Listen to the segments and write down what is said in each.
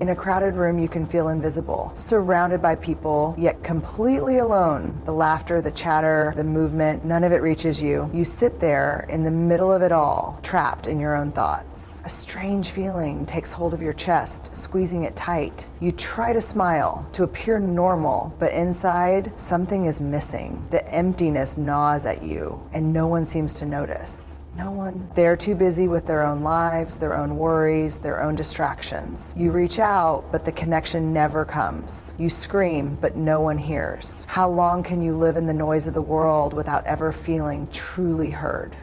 In a crowded room, you can feel invisible, surrounded by people, yet completely alone. The laughter, the chatter, the movement, none of it reaches you. You sit there in the middle of it all, trapped in your own thoughts. A strange feeling takes hold of your chest, squeezing it tight. You try to smile, to appear normal, but inside, something is missing. The emptiness gnaws at you, and no one seems to notice. No one. They're too busy with their own lives, their own worries, their own distractions. You reach out, but the connection never comes. You scream, but no one hears. How long can you live in the noise of the world without ever feeling truly heard?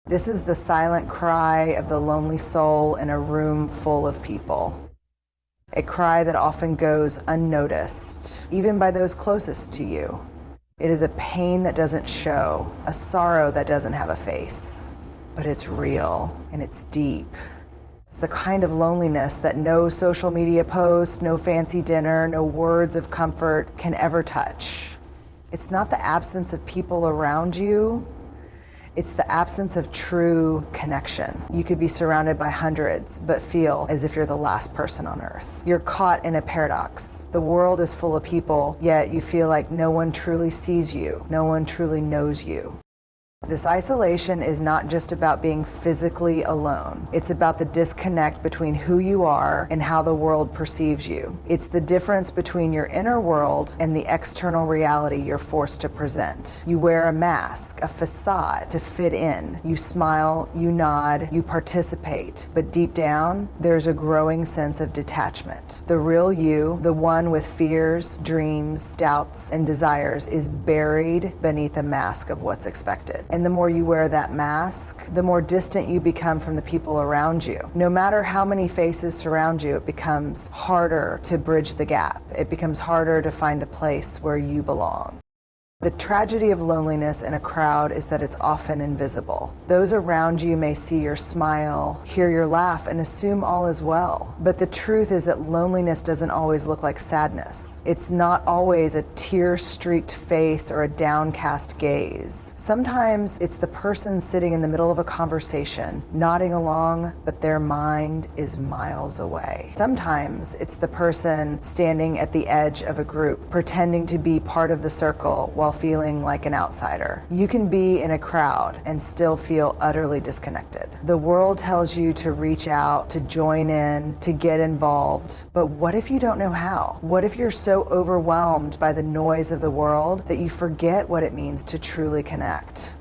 This is the silent cry of the lonely soul in a room full of people. A cry that often goes unnoticed, even by those closest to you. It is a pain that doesn't show, a sorrow that doesn't have a face. But it's real and it's deep. It's the kind of loneliness that no social media post, no fancy dinner, no words of comfort can ever touch. It's not the absence of people around you. It's the absence of true connection. You could be surrounded by hundreds, but feel as if you're the last person on earth. You're caught in a paradox. The world is full of people, yet you feel like no one truly sees you. No one truly knows you. This isolation is not just about being physically alone. It's about the disconnect between who you are and how the world perceives you. It's the difference between your inner world and the external reality you're forced to present. You wear a mask, a facade to fit in. You smile, you nod, you participate. But deep down, there's a growing sense of detachment. The real you, the one with fears, dreams, doubts, and desires, is buried beneath a mask of what's expected. And the more you wear that mask, the more distant you become from the people around you. No matter how many faces surround you, it becomes harder to bridge the gap. It becomes harder to find a place where you belong. The tragedy of loneliness in a crowd is that it's often invisible. Those around you may see your smile, hear your laugh, and assume all is well. But the truth is that loneliness doesn't always look like sadness. It's not always a tear-streaked face or a downcast gaze. Sometimes it's the person sitting in the middle of a conversation, nodding along, but their mind is miles away. Sometimes it's the person standing at the edge of a group, pretending to be part of the circle while feeling like an outsider. You can be in a crowd and still feel utterly disconnected. The world tells you to reach out, to join in, to get involved. But what if you don't know how? What if you're so overwhelmed by the noise of the world that you forget what it means to truly connect?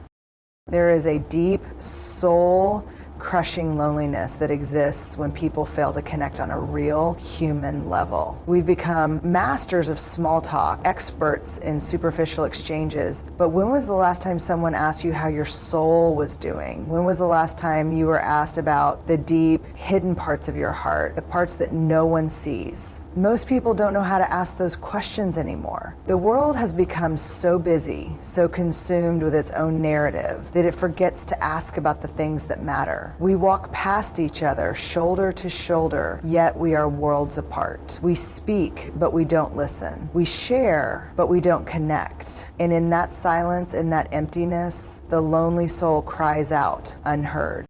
There is a deep, soul-crushing loneliness that exists when people fail to connect on a real human level. We've become masters of small talk, experts in superficial exchanges, but when was the last time someone asked you how your soul was doing? When was the last time you were asked about the deep, hidden parts of your heart, the parts that no one sees? Most people don't know how to ask those questions anymore. The world has become so busy, so consumed with its own narrative, that it forgets to ask about the things that matter. We walk past each other, shoulder to shoulder, yet we are worlds apart. We speak, but we don't listen. We share, but we don't connect. And in that silence, in that emptiness, the lonely soul cries out, unheard.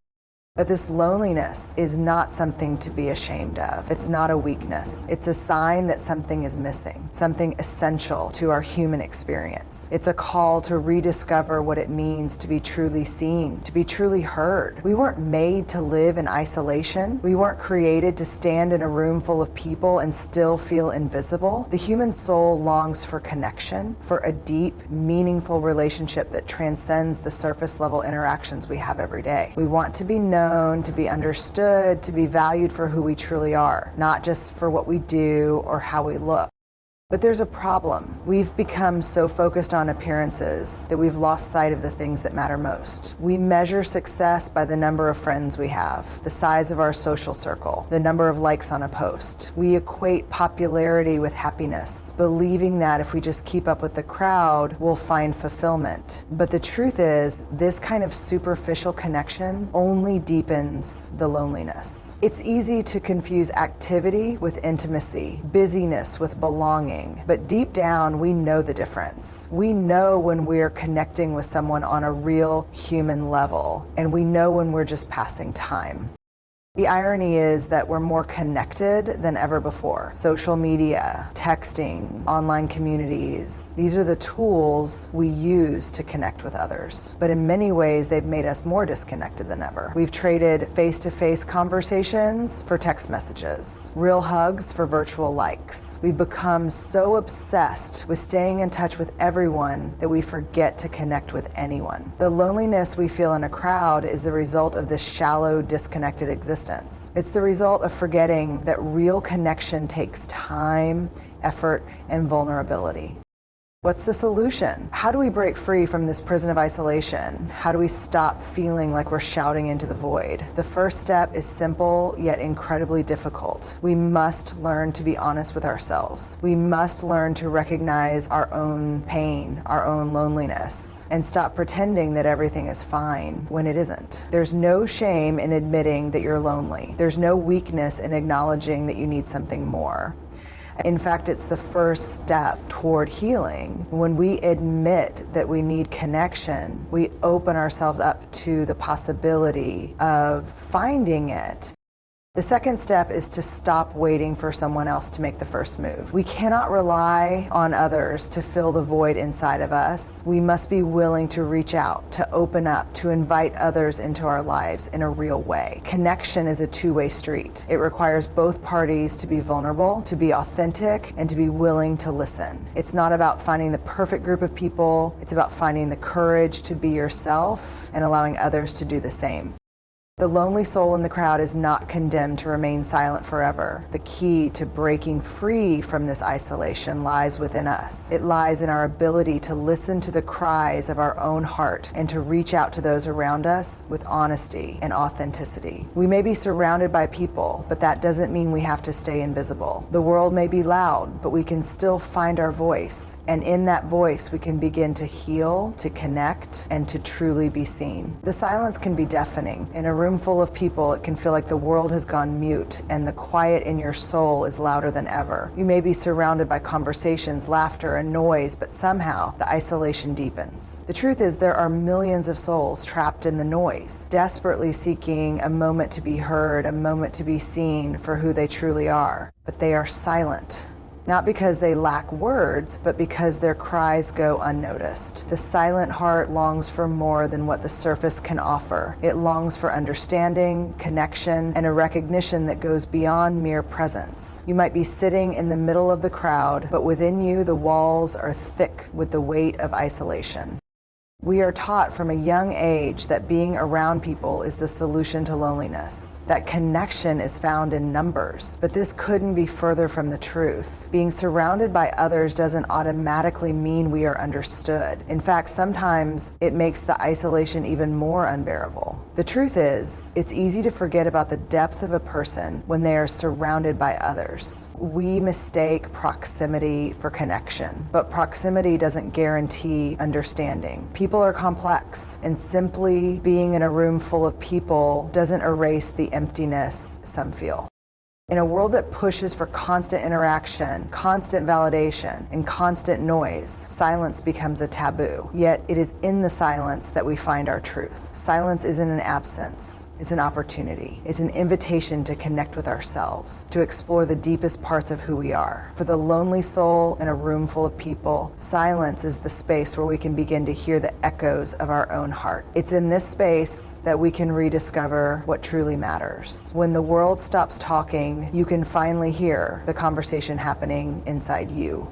But this loneliness is not something to be ashamed of. It's not a weakness. It's a sign that something is missing, something essential to our human experience. It's a call to rediscover what it means to be truly seen, to be truly heard. We weren't made to live in isolation. We weren't created to stand in a room full of people and still feel invisible. The human soul longs for connection, for a deep, meaningful relationship that transcends the surface level interactions we have every day. We want to be known, to be understood, to be valued for who we truly are, not just for what we do or how we look. But there's a problem. We've become so focused on appearances that we've lost sight of the things that matter most. We measure success by the number of friends we have, the size of our social circle, the number of likes on a post. We equate popularity with happiness, believing that if we just keep up with the crowd, we'll find fulfillment. But the truth is, this kind of superficial connection only deepens the loneliness. It's easy to confuse activity with intimacy, busyness with belonging. But deep down, we know the difference. We know when we're connecting with someone on a real human level, and we know when we're just passing time. The irony is that we're more connected than ever before. Social media, texting, online communities, these are the tools we use to connect with others. But in many ways, they've made us more disconnected than ever. We've traded face-to-face conversations for text messages, real hugs for virtual likes. We've become so obsessed with staying in touch with everyone that we forget to connect with anyone. The loneliness we feel in a crowd is the result of this shallow, disconnected existence. It's the result of forgetting that real connection takes time, effort, and vulnerability. What's the solution? How do we break free from this prison of isolation? How do we stop feeling like we're shouting into the void? The first step is simple yet incredibly difficult. We must learn to be honest with ourselves. We must learn to recognize our own pain, our own loneliness, and stop pretending that everything is fine when it isn't. There's no shame in admitting that you're lonely. There's no weakness in acknowledging that you need something more. In fact, it's the first step toward healing. When we admit that we need connection, we open ourselves up to the possibility of finding it. The second step is to stop waiting for someone else to make the first move. We cannot rely on others to fill the void inside of us. We must be willing to reach out, to open up, to invite others into our lives in a real way. Connection is a two-way street. It requires both parties to be vulnerable, to be authentic, and to be willing to listen. It's not about finding the perfect group of people. It's about finding the courage to be yourself and allowing others to do the same. The lonely soul in the crowd is not condemned to remain silent forever. The key to breaking free from this isolation lies within us. It lies in our ability to listen to the cries of our own heart and to reach out to those around us with honesty and authenticity. We may be surrounded by people, but that doesn't mean we have to stay invisible. The world may be loud, but we can still find our voice. And in that voice, we can begin to heal, to connect, and to truly be seen. The silence can be deafening. In a room full of people, it can feel like the world has gone mute and the quiet in your soul is louder than ever. You may be surrounded by conversations, laughter, and noise, but somehow the isolation deepens. The truth is there are millions of souls trapped in the noise, desperately seeking a moment to be heard, a moment to be seen for who they truly are. But they are silent. Not because they lack words, but because their cries go unnoticed. The silent heart longs for more than what the surface can offer. It longs for understanding, connection, and a recognition that goes beyond mere presence. You might be sitting in the middle of the crowd, but within you the walls are thick with the weight of isolation. We are taught from a young age that being around people is the solution to loneliness, that connection is found in numbers, but this couldn't be further from the truth. Being surrounded by others doesn't automatically mean we are understood. In fact, sometimes it makes the isolation even more unbearable. The truth is, it's easy to forget about the depth of a person when they are surrounded by others. We mistake proximity for connection, but proximity doesn't guarantee understanding. People are complex, and simply being in a room full of people doesn't erase the emptiness some feel. In a world that pushes for constant interaction, constant validation, and constant noise, silence becomes a taboo. Yet it is in the silence that we find our truth. Silence isn't an absence. It's an opportunity. It's an invitation to connect with ourselves, to explore the deepest parts of who we are. For the lonely soul in a room full of people, silence is the space where we can begin to hear the echoes of our own heart. It's in this space that we can rediscover what truly matters. When the world stops talking, you can finally hear the conversation happening inside you.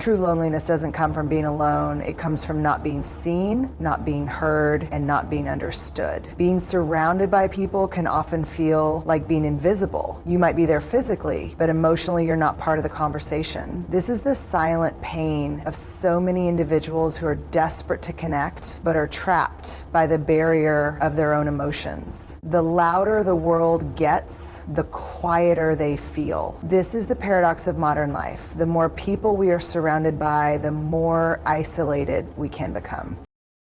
True loneliness doesn't come from being alone. It comes from not being seen, not being heard, and not being understood. Being surrounded by people can often feel like being invisible. You might be there physically, but emotionally you're not part of the conversation. This is the silent pain of so many individuals who are desperate to connect, but are trapped by the barrier of their own emotions. The louder the world gets, the quieter they feel. This is the paradox of modern life. The more people we are surrounded by, the more isolated we can become.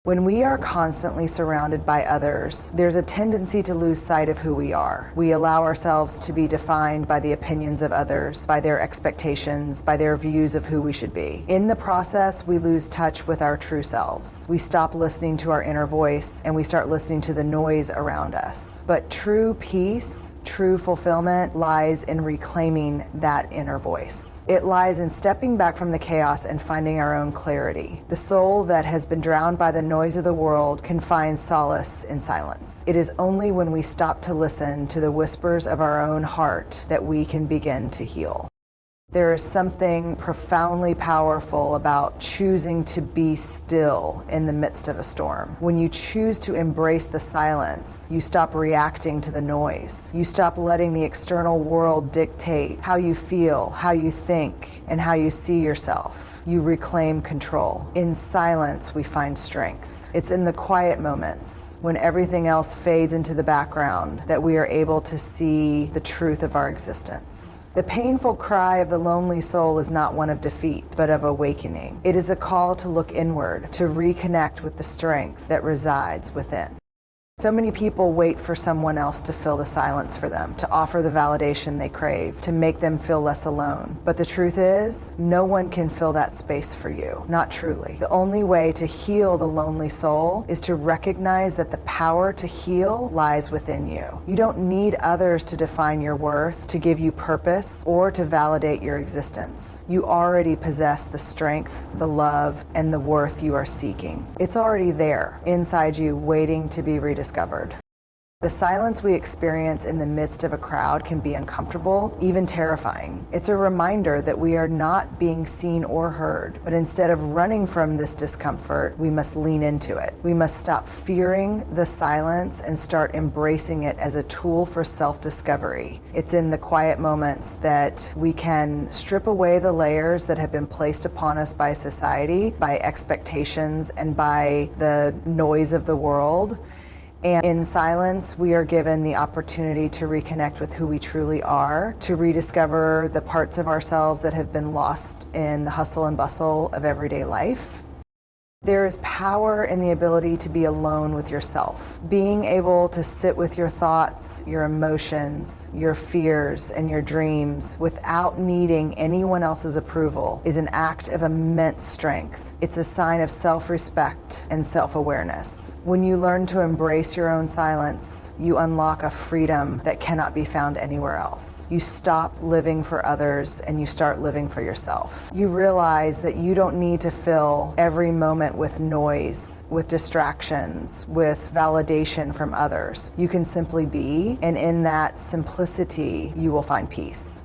When we are constantly surrounded by others, there's a tendency to lose sight of who we are. We allow ourselves to be defined by the opinions of others, by their expectations, by their views of who we should be. In the process, we lose touch with our true selves. We stop listening to our inner voice and we start listening to the noise around us. But true peace, true fulfillment lies in reclaiming that inner voice. It lies in stepping back from the chaos and finding our own clarity. The soul that has been drowned by the noise of the world can find solace in silence. It is only when we stop to listen to the whispers of our own heart that we can begin to heal. There is something profoundly powerful about choosing to be still in the midst of a storm. When you choose to embrace the silence, you stop reacting to the noise. You stop letting the external world dictate how you feel, how you think, and how you see yourself. You reclaim control. In silence, we find strength. It's in the quiet moments, when everything else fades into the background, that we are able to see the truth of our existence. The painful cry of the lonely soul is not one of defeat, but of awakening. It is a call to look inward, to reconnect with the strength that resides within. So many people wait for someone else to fill the silence for them, to offer the validation they crave, to make them feel less alone. But the truth is, no one can fill that space for you, not truly. The only way to heal the lonely soul is to recognize that the power to heal lies within you. You don't need others to define your worth, to give you purpose, or to validate your existence. You already possess the strength, the love, and the worth you are seeking. It's already there, inside you, waiting to be rediscovered. The silence we experience in the midst of a crowd can be uncomfortable, even terrifying. It's a reminder that we are not being seen or heard, but instead of running from this discomfort, we must lean into it. We must stop fearing the silence and start embracing it as a tool for self-discovery. It's in the quiet moments that we can strip away the layers that have been placed upon us by society, by expectations, and by the noise of the world. And in silence, we are given the opportunity to reconnect with who we truly are, to rediscover the parts of ourselves that have been lost in the hustle and bustle of everyday life. There is power in the ability to be alone with yourself. Being able to sit with your thoughts, your emotions, your fears, and your dreams without needing anyone else's approval is an act of immense strength. It's a sign of self-respect and self-awareness. When you learn to embrace your own silence, you unlock a freedom that cannot be found anywhere else. You stop living for others and you start living for yourself. You realize that you don't need to fill every moment with noise, with distractions, with validation from others. You can simply be, and in that simplicity, you will find peace.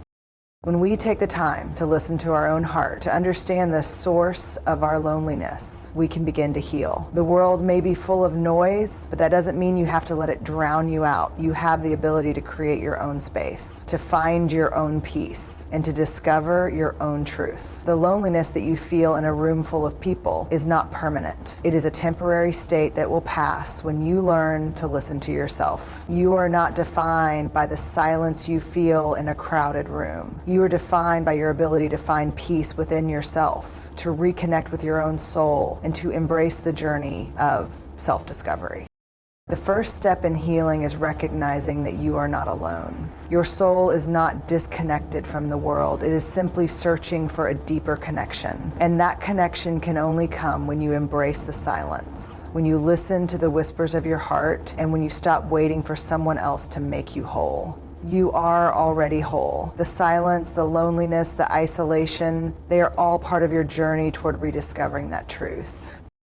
When we take the time to listen to our own heart, to understand the source of our loneliness, we can begin to heal. The world may be full of noise, but that doesn't mean you have to let it drown you out. You have the ability to create your own space, to find your own peace, and to discover your own truth. The loneliness that you feel in a room full of people is not permanent. It is a temporary state that will pass when you learn to listen to yourself. You are not defined by the silence you feel in a crowded room. You are defined by your ability to find peace within yourself, to reconnect with your own soul, and to embrace the journey of self-discovery. The first step in healing is recognizing that you are not alone. Your soul is not disconnected from the world. It is simply searching for a deeper connection. And that connection can only come when you embrace the silence, when you listen to the whispers of your heart, and when you stop waiting for someone else to make you whole. You are already whole. The silence, the loneliness, the isolation, they are all part of your journey toward rediscovering that truth.